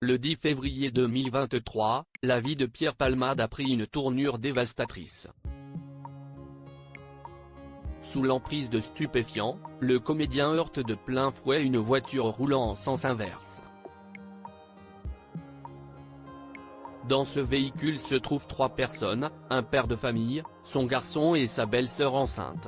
Le 10 février 2023, la vie de Pierre Palmade a pris une tournure dévastatrice. Sous l'emprise de stupéfiants, le comédien heurte de plein fouet une voiture roulant en sens inverse. Dans ce véhicule se trouvent 3 personnes, un père de famille, son garçon et sa belle-sœur enceinte.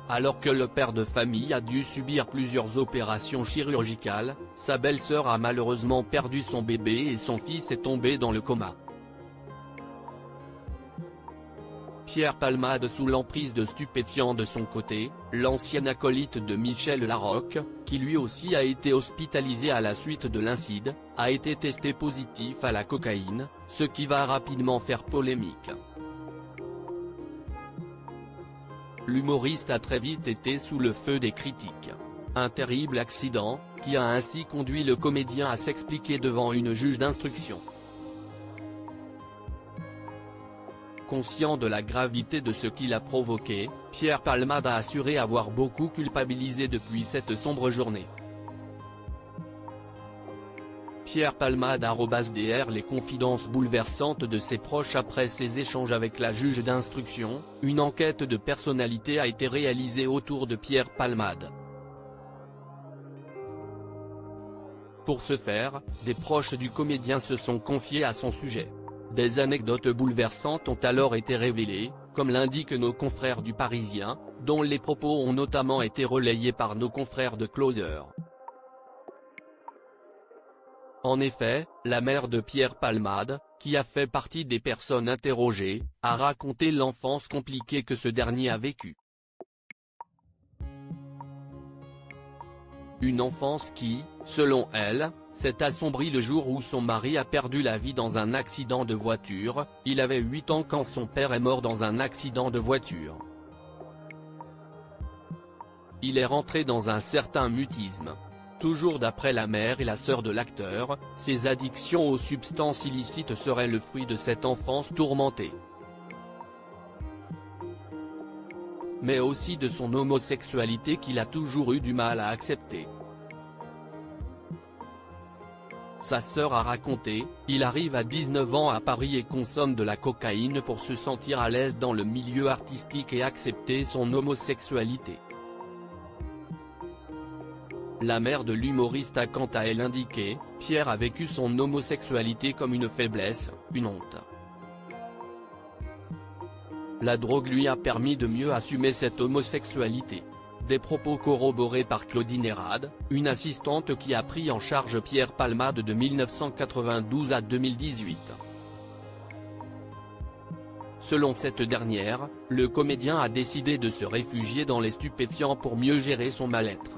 Alors que le père de famille a dû subir plusieurs opérations chirurgicales, sa belle-sœur a malheureusement perdu son bébé et son fils est tombé dans le coma. Pierre Palmade sous l'emprise de stupéfiants de son côté, l'ancien acolyte de Michel Larocque, qui lui aussi a été hospitalisé à la suite de l'incident, a été testé positif à la cocaïne, ce qui va rapidement faire polémique. L'humoriste a très vite été sous le feu des critiques. Un terrible accident, qui a ainsi conduit le comédien à s'expliquer devant une juge d'instruction. Conscient de la gravité de ce qu'il a provoqué, Pierre Palmade a assuré avoir beaucoup culpabilisé depuis cette sombre journée. Pierre Palmade @dr Les confidences bouleversantes de ses proches après ses échanges avec la juge d'instruction, une enquête de personnalité a été réalisée autour de Pierre Palmade. Pour ce faire, des proches du comédien se sont confiés à son sujet. Des anecdotes bouleversantes ont alors été révélées, comme l'indiquent nos confrères du Parisien, dont les propos ont notamment été relayés par nos confrères de Closer. En effet, la mère de Pierre Palmade, qui a fait partie des personnes interrogées, a raconté l'enfance compliquée que ce dernier a vécue. Une enfance qui, selon elle, s'est assombrie le jour où son mari a perdu la vie dans un accident de voiture. Il avait 8 ans quand son père est mort dans un accident de voiture. Il est rentré dans un certain mutisme. Toujours d'après la mère et la sœur de l'acteur, ses addictions aux substances illicites seraient le fruit de cette enfance tourmentée. Mais aussi de son homosexualité qu'il a toujours eu du mal à accepter. Sa sœur a raconté, il arrive à 19 ans à Paris et consomme de la cocaïne pour se sentir à l'aise dans le milieu artistique et accepter son homosexualité. La mère de l'humoriste a quant à elle indiqué, Pierre a vécu son homosexualité comme une faiblesse, une honte. La drogue lui a permis de mieux assumer cette homosexualité. Des propos corroborés par Claudine Hérade, une assistante qui a pris en charge Pierre Palmade de 1992 à 2018. Selon cette dernière, le comédien a décidé de se réfugier dans les stupéfiants pour mieux gérer son mal-être.